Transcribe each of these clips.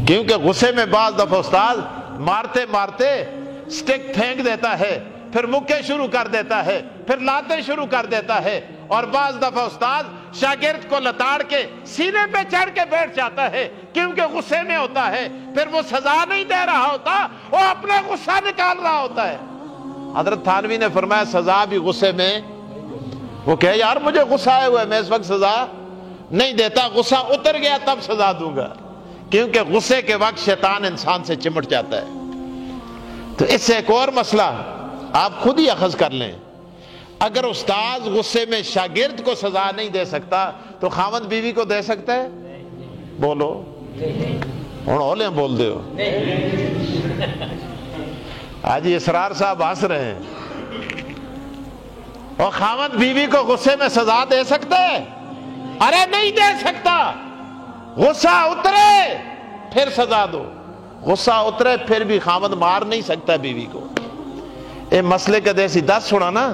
کیونکہ غصے میں بعض دفعہ استاد مارتے مارتے سٹک پھینک دیتا ہے، پھر مکے شروع کر دیتا ہے، پھر لاتیں شروع کر دیتا ہے، اور بعض دفعہ استاد شاگرد کو لتاڑ کے سینے پہ چڑھ کے بیٹھ جاتا ہے کیونکہ غصے میں ہوتا ہے، پھر وہ سزا نہیں دے رہا ہوتا، وہ اپنا غصہ نکال رہا ہوتا ہے۔ حضرت تھانوی نے فرمایا سزا بھی غصے میں، وہ کہے یار مجھے غصہ آئے ہوئے، میں اس وقت سزا نہیں دیتا، غصہ اتر گیا تب سزا دوں گا، کیونکہ غصے کے وقت شیطان انسان سے چمٹ جاتا ہے۔ تو اس سے ایک اور مسئلہ آپ خود ہی اخذ کر لیں، اگر استاد غصے میں شاگرد کو سزا نہیں دے سکتا تو خاوند بیوی کو دے سکتا ہے؟ بولو ہوں اولے بول دے ہو۔ آج اسرار صاحب ہنس رہے ہیں، اور خاوند بیوی کو غصے میں سزا دے سکتا ہے؟ ارے نہیں دے سکتا، غصہ اترے پھر سزا دو، غصہ اترے پھر بھی خاوند مار نہیں سکتا بیوی کو۔ اے مسئلے کا دیسی دس سنا نا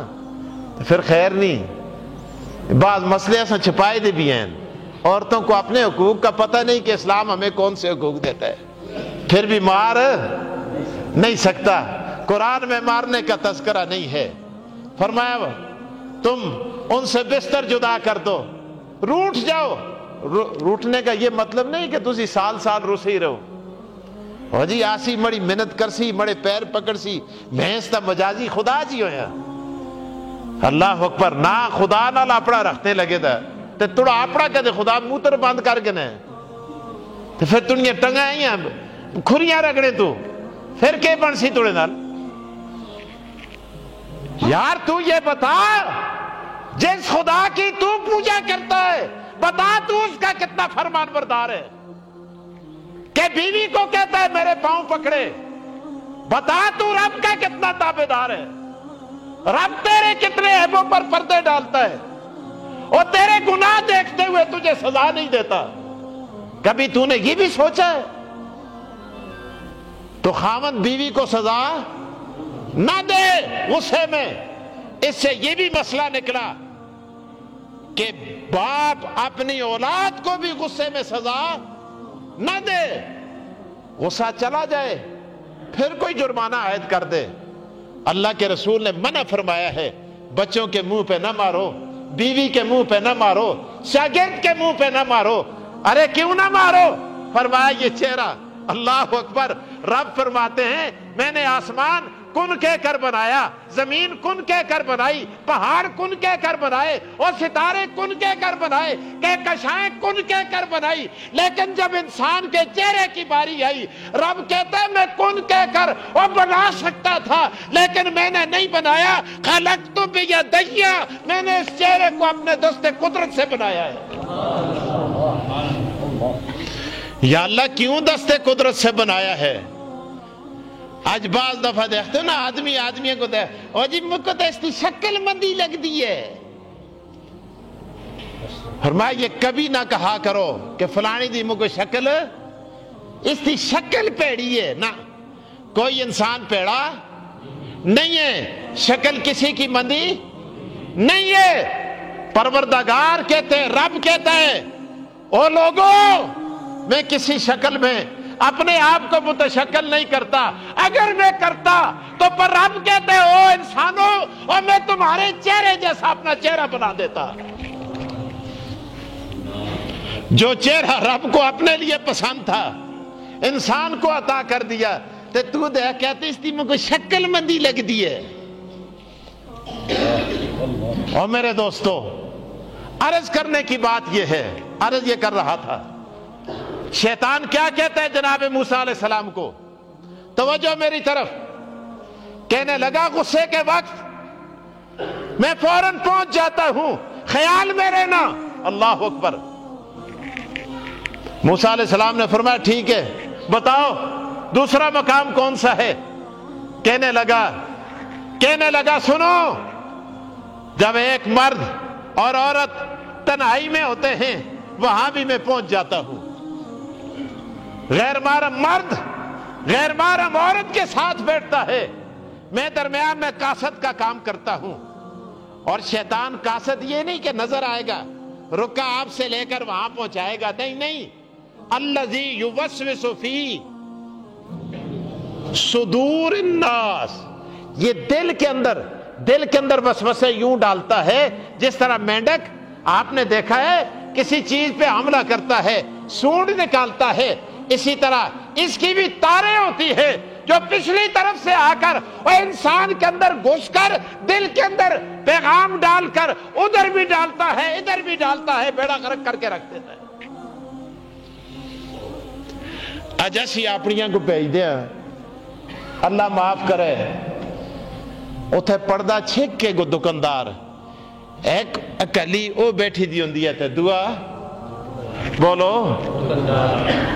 پھر خیر نہیں، بعض مسئلے ایسا چھپائے دے بھی ہیں، عورتوں کو اپنے حقوق کا پتہ نہیں کہ اسلام ہمیں کون سے حقوق دیتا ہے، پھر بھی مار نہیں سکتا، قرآن میں مارنے کا تذکرہ نہیں ہے۔ فرمایا تم ان سے بستر جدا کر دو، روٹ جاؤ۔ روٹنے کا یہ مطلب نہیں کہ تسی سال سال رسی رہو، ہو جی آسی مڑی محنت کرسی مڑے پیر پکڑ سی بھینس تا مجازی خدا جی ہویا۔ اللہ اکبر، نہ خدا نال اپنا رکھنے لگے دا تے تڑا اپنا کہتے خدا موتر بند کر کے نے تے پھر تنیا ٹنگا ہی ہیں کھریاں رگڑے تو پھر کے بن سی توڑے نال؟ یار تو یہ بتا جس خدا کی تو پوجا کرتا ہے بتا تو اس کا کتنا فرمان بردار ہے کہ بیوی کو کہتا ہے میرے پاؤں پکڑے، بتا تو رب کا کتنا تابعدار ہے، رب تیرے کتنے عیبوں پر پردے ڈالتا ہے، اور تیرے گناہ دیکھتے ہوئے تجھے سزا نہیں دیتا۔ کبھی تو نے یہ بھی سوچا ہے؟ تو خاوند بیوی کو سزا نہ دے غصے میں، اس سے یہ بھی مسئلہ نکلا کہ باپ اپنی اولاد کو بھی غصے میں سزا نہ دے، غصہ چلا جائے پھر کوئی جرمانہ عائد کر دے۔ اللہ کے رسول نے منع فرمایا ہے بچوں کے منہ پہ نہ مارو، بیوی کے منہ پہ نہ مارو، شاگرد کے منہ پہ نہ مارو۔ ارے کیوں نہ مارو؟ فرمایا یہ چہرہ، اللہ اکبر، رب فرماتے ہیں میں نے آسمان کن کہہ کر بنایا، زمین کن کہہ کر بنائی، پہاڑ کن کہہ کر بنائے، اور ستارے کن کہہ کر بنائے، کہکشائیں کن کہہ کر بنائی، لیکن جب انسان کے چہرے کی باری آئی رب کہتا ہے میں کن کہہ کر اور بنا سکتا تھا لیکن میں نے نہیں بنایا، خلقت بیدی، میں نے اس چہرے کو اپنے دست قدرت سے بنایا ہے۔ یا اللہ کیوں دست قدرت سے بنایا ہے؟ آج بعض دفعہ دیکھتے ہو نا آدمی کو دیکھ اور جی مجھ کو تو اس کی شکل مندی لگ دی ہے، فرمایا یہ کبھی نہ کہا کرو کہ فلانی دی مجھ کو شکل، اس کی شکل پیڑی ہے، نہ کوئی انسان پیڑا نہیں ہے، شکل کسی کی مندی نہیں ہے۔ پروردگار کہتے ہیں، رب کہتا ہے او لوگوں میں کسی شکل میں اپنے آپ کو متشکل نہیں کرتا، اگر میں کرتا تو پر رب کہتے ہیں او انسانوں اور میں تمہارے چہرے جیسا اپنا چہرہ بنا دیتا۔ جو چہرہ رب کو اپنے لیے پسند تھا انسان کو عطا کر دیا، تو دیکھ کہتے اس کی مجھ کو شکل مندی لگ دی ہے۔ اور میرے دوستو عرض کرنے کی بات یہ ہے، عرض یہ کر رہا تھا، شیطان کیا کہتا ہے جناب موسیٰ علیہ السلام کو؟ توجہ میری طرف، کہنے لگا غصے کے وقت میں فوراً پہنچ جاتا ہوں، خیال میں رہنا۔ اللہ اکبر۔ موسیٰ علیہ السلام نے فرمایا ٹھیک ہے بتاؤ دوسرا مقام کون سا ہے؟ کہنے لگا سنو، جب ایک مرد اور عورت تنہائی میں ہوتے ہیں وہاں بھی میں پہنچ جاتا ہوں، غیر محرم مرد غیر محرم عورت کے ساتھ بیٹھتا ہے، میں درمیان میں قاصد کا کام کرتا ہوں، اور شیطان قاصد یہ نہیں کہ نظر آئے گا رکا آپ سے لے کر وہاں پہنچائے گا، نہیں، الذی یوسوس فی صدور الناس، یہ دل کے اندر وسوسے یوں ڈالتا ہے جس طرح مینڈک آپ نے دیکھا ہے کسی چیز پہ حملہ کرتا ہے، سونڈ نکالتا ہے، اسی طرح اس کی بھی تاریں ہوتی ہیں جو پچھلی طرف سے آ کر اور انسان کے اندر گھس کر دل کے اندر پیغام ڈال کر ادھر بھی ڈالتا ہے ادھر بھی ڈالتا ہے، بیڑا غرق کر کے رکھ دیتا ہے۔ اج اسی اپنیاں کو بھیج دیا، اللہ معاف کرے، اتھے پردہ چھک کے گو دکاندار ایک اکلی او بیٹھی دی ہوندی ہے تے دعا بولو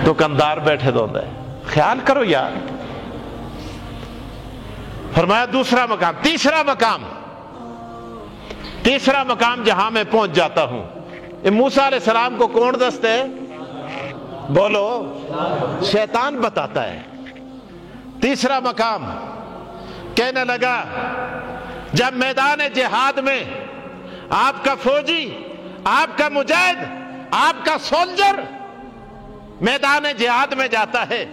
دکاندار بیٹھے دو دے، خیال کرو یار۔ فرمایا دوسرا مقام، تیسرا مقام جہاں میں پہنچ جاتا ہوں، موسیٰ علیہ السلام کو کون دستے؟ بولو شیطان بتاتا ہے۔ تیسرا مقام کہنے لگا جب میدان جہاد میں آپ کا فوجی، آپ کا مجاہد، آپ کا سولجر میدان جہاد میں جاتا ہے،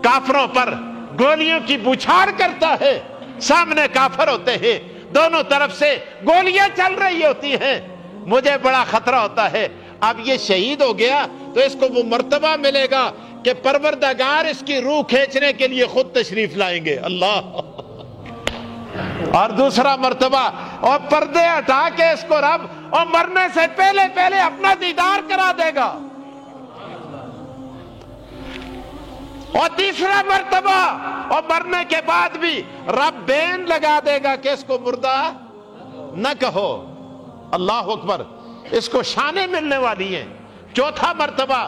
کافروں پر گولیوں کی بوچھار کرتا ہے، سامنے کافر ہوتے ہیں، دونوں طرف سے گولیاں چل رہی ہوتی ہیں، مجھے بڑا خطرہ ہوتا ہے اب یہ شہید ہو گیا تو اس کو وہ مرتبہ ملے گا کہ پروردگار اس کی روح کھینچنے کے لیے خود تشریف لائیں گے، اللہ۔ اور دوسرا مرتبہ اور پردے ہٹا کے اس کو رب اور مرنے سے پہلے اپنا دیدار کرا دے گا، اور تیسرا مرتبہ اور مرنے کے بعد بھی رب بین لگا دے گا کہ اس کو مردہ نہ کہو، اللہ اکبر، اس کو شانیں ملنے والی ہیں۔ چوتھا مرتبہ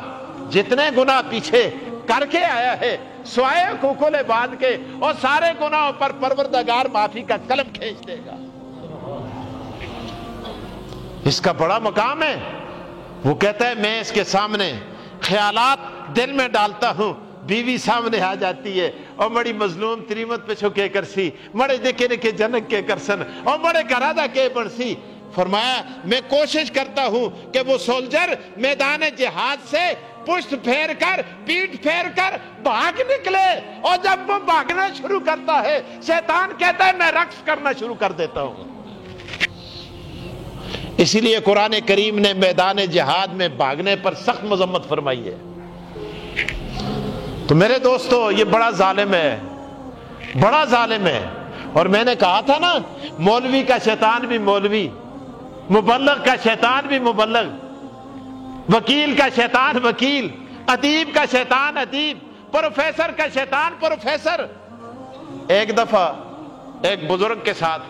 جتنے گناہ پیچھے کر کے آیا ہے سوائے کوکلے باندھ کے اور سارے گناہوں پر پروردگار معافی کا قلم کھینچ دے گا۔ اس کا بڑا مقام ہے۔ وہ کہتا ہے میں اس کے سامنے خیالات دل میں ڈالتا ہوں، بیوی سامنے آ جاتی ہے اور بڑی مظلوم تریمت پہ چھکے کرسی، بڑے نکے نکے جنک کے کرسن اور بڑے گرادہ کے بڑسی۔ فرمایا میں کوشش کرتا ہوں کہ وہ سولجر میدان جہاد سے پشت پھیر کر پیٹ پھیر کر بھاگ نکلے، اور جب وہ بھاگنا شروع کرتا ہے شیطان کہتا ہے میں رقص کرنا شروع کر دیتا ہوں۔ اسی لیے قرآن کریم نے میدان جہاد میں بھاگنے پر سخت مذمت فرمائی ہے۔ تو میرے دوستو یہ بڑا ظالم ہے، بڑا ظالم ہے۔ اور میں نے کہا تھا نا مولوی کا شیطان بھی مولوی، مبلغ کا شیطان بھی مبلغ، وکیل کا شیطان وکیل، ادیب کا شیطان ادیب، پروفیسر کا شیطان پروفیسر۔ ایک دفعہ ایک بزرگ کے ساتھ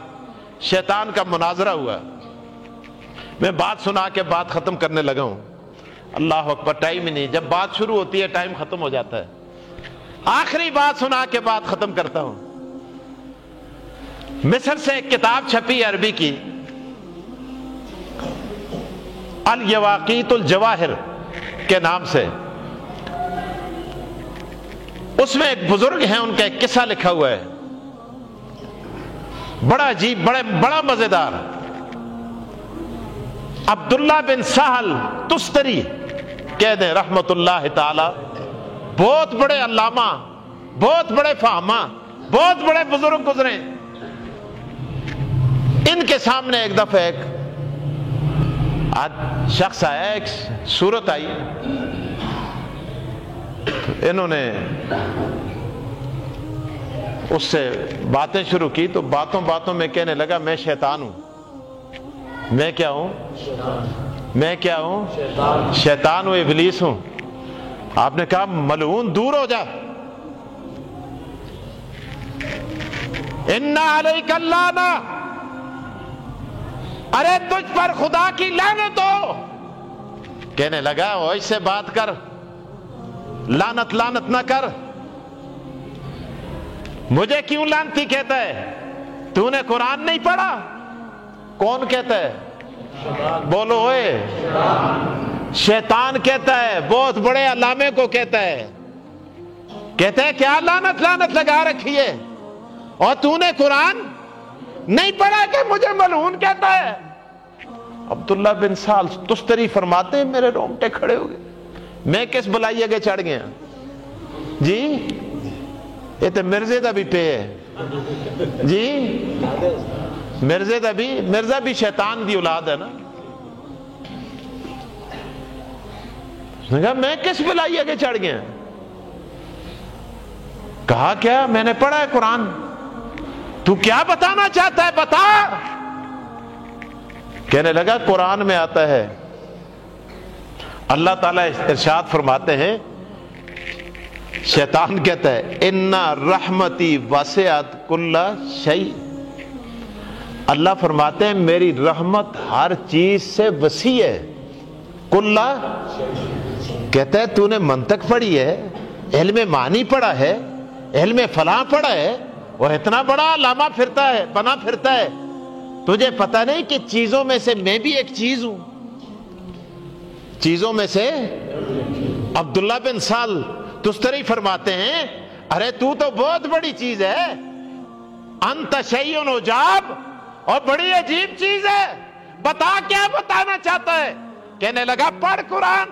شیطان کا مناظرہ ہوا، میں بات سنا کے بات ختم کرنے لگا ہوں، اللہ اکبر، ٹائم ہی نہیں، جب بات شروع ہوتی ہے ٹائم ختم ہو جاتا ہے، آخری بات سنا کے بات ختم کرتا ہوں۔ مصر سے ایک کتاب چھپی عربی کی، الیواقیت الجواہر کے نام سے، اس میں ایک بزرگ ہیں، ان کا ایک قصہ لکھا ہوا ہے، بڑا عجیب، بڑا مزیدار۔ عبداللہ بن سہل تستری کہہ دیں رحمت اللہ تعالی، بہت بڑے علامہ، بہت بڑے فہمہ، بہت بڑے بزرگ گزرے۔ ان کے سامنے ایک دفعہ ایک شخص آیا، ایک صورت آئی، انہوں نے اس سے باتیں شروع کی، تو باتوں میں کہنے لگا میں شیطان ہوں۔ میں کیا ہوں؟ میں کیا ہوں؟ شیطان ہوں، ابلیس ہوں۔ آپ نے کہا ملعون دور ہو جا، اِنَّ عَلَيْكَ اللَّعْنَةَ، ارے تجھ پر خدا کی لعنت ہو۔ کہنے لگا وہ اس سے بات کر، لعنت نہ کر، مجھے کیوں لعنتی کہتا ہے؟ تو نے قرآن نہیں پڑھا؟ کون کہتا ہے؟ بولو اے، شیطان کہتا ہے، بہت بڑے علامے کو کہتا ہے، کہتا ہے کیا لعنت لگا رکھی ہے، اور تو نے قرآن نہیں پڑھا کہ مجھے ملعون کہتا ہے؟ عبداللہ بن سال تستری فرماتے ہیں میرے رونگٹے کھڑے ہو گئے، میں کس بلائی اگے چڑھ گیا جی؟ یہ تو مرزے دا بھی پے ہے جی، مرزا بھی شیطان دی اولاد ہے نا۔ کہا میں کس بلائی اگے چڑھ گیا؟ کہا کیا؟ میں نے پڑھا ہے قرآن۔ تو کیا بتانا چاہتا ہے بتا۔ کہنے لگا قرآن میں آتا ہے، اللہ تعالیٰ ارشاد فرماتے ہیں، شیطان کہتا ہے اِنَّ رحمتی وسعت کل شیء، اللہ فرماتے ہیں میری رحمت ہر چیز سے وسیع ہے۔ کل کہتا ہے تو نے منطق پڑھی ہے، علم معنی پڑھا ہے، علم فلاں پڑھا ہے، اور اتنا بڑا علامہ پھرتا ہے، بنا پھرتا ہے، تجھے پتہ نہیں کہ چیزوں میں سے میں بھی ایک چیز ہوں؟ چیزوں میں سے عبداللہ بن سال تستری فرماتے ہیں ارے تو بہت بڑی چیز ہے، انت شیء عجاب، اور بڑی عجیب چیز ہے، بتا کیا بتانا چاہتا ہے؟ کہنے لگا پڑھ قرآن۔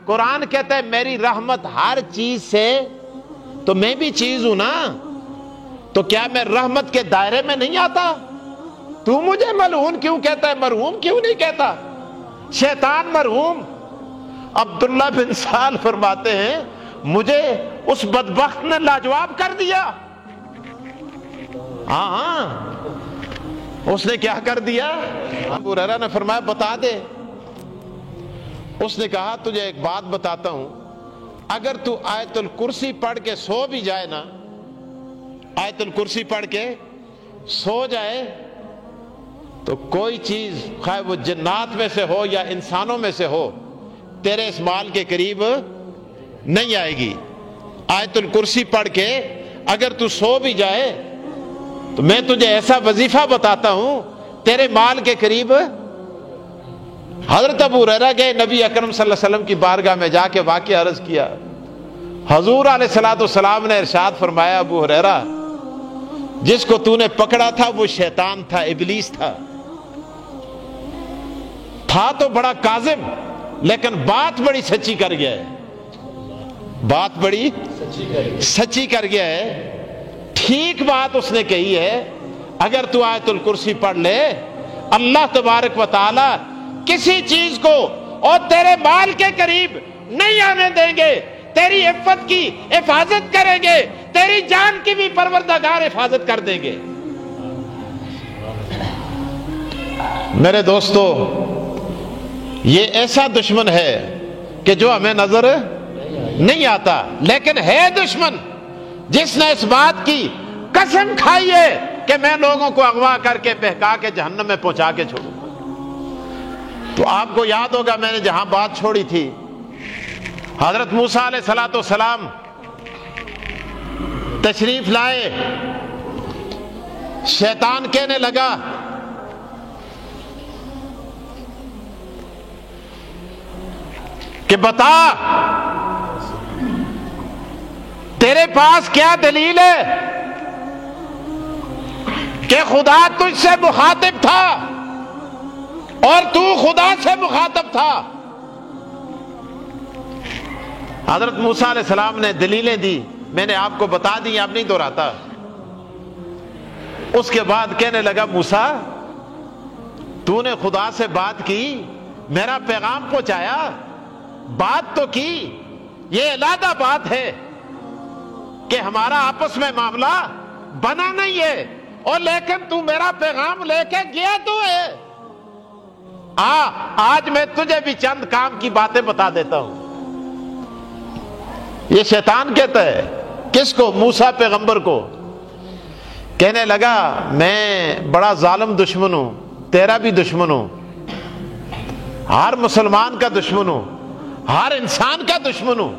قرآن کہتا ہے میری رحمت ہر چیز سے، تو میں بھی چیز ہوں نا، تو کیا میں رحمت کے دائرے میں نہیں آتا؟ تو مجھے ملعون کیوں کہتا ہے؟ مرحوم کیوں نہیں کہتا؟ شیطان مرحوم۔ عبداللہ بن سال فرماتے ہیں مجھے اس بدبخت نے لاجواب کر دیا۔ ہاں اس نے کیا کر دیا؟ ابو ہریرہ نے فرمایا بتا دے۔ اس نے کہا تجھے ایک بات بتاتا ہوں، اگر تو آیت الکرسی پڑھ کے سو بھی جائے نا، آیت الکرسی پڑھ کے سو جائے تو کوئی چیز خواہ وہ جنات میں سے ہو یا انسانوں میں سے ہو تیرے اس مال کے قریب نہیں آئے گی۔ آیت الکرسی پڑھ کے اگر تو سو بھی جائے تو میں تجھے ایسا وظیفہ بتاتا ہوں تیرے مال کے قریب۔ حضرت ابو ہریرہ گئے نبی اکرم صلی اللہ علیہ وسلم کی بارگاہ میں جا کے واقعہ عرض کیا۔ حضور علیہ الصلوۃ والسلام نے ارشاد فرمایا ابو ہریرہ جس کو تو نے پکڑا تھا وہ شیطان تھا، ابلیس تھا تو بڑا کاذب، لیکن بات بڑی سچی کر گیا ہے، بات بڑی سچی کر گیا ہے، ٹھیک بات اس نے کہی ہے۔ اگر تو آیت الکرسی پڑھ لے اللہ تبارک و تعالی کسی چیز کو اور تیرے مال کے قریب نہیں آنے دیں گے، تیری عفت کی حفاظت کریں گے، تیری جان کی بھی پروردگار حفاظت کر دیں گے۔ میرے دوستو یہ ایسا دشمن ہے کہ جو ہمیں نظر نہیں آتا، لیکن ہے دشمن جس نے اس بات کی قسم کھائی ہے کہ میں لوگوں کو اغوا کر کے بہکا کے جہنم میں پہنچا کے چھوڑوں۔ تو آپ کو یاد ہوگا میں نے جہاں بات چھوڑی تھی، حضرت موسیٰ علیہ الصلوۃ والسلام تشریف لائے، شیطان کہنے لگا کہ بتا تیرے پاس کیا دلیل ہے کہ خدا تجھ سے مخاطب تھا اور تو خدا سے مخاطب تھا؟ حضرت موسیٰ علیہ السلام نے دلیلیں دی، میں نے آپ کو بتا دی، اب نہیں دہراتا۔ اس کے بعد کہنے لگا موسیٰ تو نے خدا سے بات کی، میرا پیغام پہنچایا، بات تو کی، یہ علیحدہ بات ہے کہ ہمارا آپس میں معاملہ بنا نہیں ہے، اور لیکن تو میرا پیغام لے کے گیا تو ہے۔ آج میں تجھے بھی چند کام کی باتیں بتا دیتا ہوں۔ یہ شیطان کہتا ہے کس کو؟ موسیٰ پیغمبر کو۔ کہنے لگا میں بڑا ظالم دشمن ہوں، تیرا بھی دشمن ہوں، ہر مسلمان کا دشمن ہوں، ہر انسان کا دشمن ہوں۔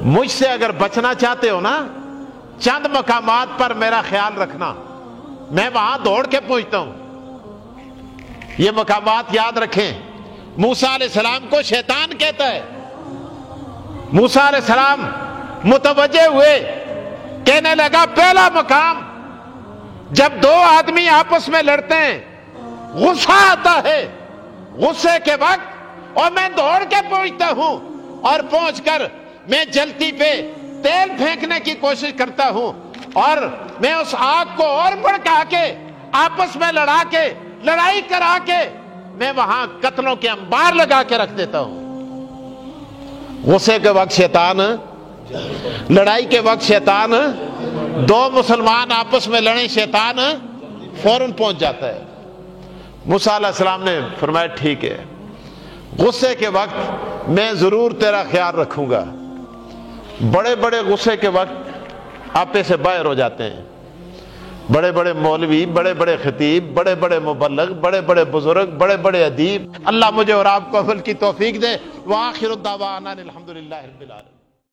مجھ سے اگر بچنا چاہتے ہو نا، چند مقامات پر میرا خیال رکھنا، میں وہاں دوڑ کے پہنچتا ہوں۔ یہ مقامات یاد رکھیں۔ موسیٰ علیہ السلام کو شیطان کہتا ہے۔ موسیٰ علیہ السلام متوجہ ہوئے، کہنے لگا پہلا مقام، جب دو آدمی آپس میں لڑتے ہیں غصہ آتا ہے، غصے کے وقت اور میں دوڑ کے پہنچتا ہوں اور پہنچ کر میں جلتی پہ تیل پھینکنے کی کوشش کرتا ہوں اور میں اس آگ کو اور بھڑکا کے آپس میں لڑا کے لڑائی کرا کے میں وہاں قتلوں کے انبار لگا کے رکھ دیتا ہوں۔ غصے کے وقت شیطان، لڑائی کے وقت شیطان، دو مسلمان آپس میں لڑیں شیطان فوراً پہنچ جاتا ہے۔ موسیٰ علیہ السلام نے فرمایا ٹھیک ہے، غصے کے وقت میں ضرور تیرا خیال رکھوں گا۔ بڑے بڑے غصے کے وقت آپے سے باہر ہو جاتے ہیں، بڑے بڑے مولوی، بڑے بڑے خطیب، بڑے بڑے مبلغ، بڑے بڑے بزرگ، بڑے بڑے ادیب۔ اللہ مجھے اور آپ کو عمل کی توفیق دے۔ وآخر الدعوانا الحمدللہ رب العالمین۔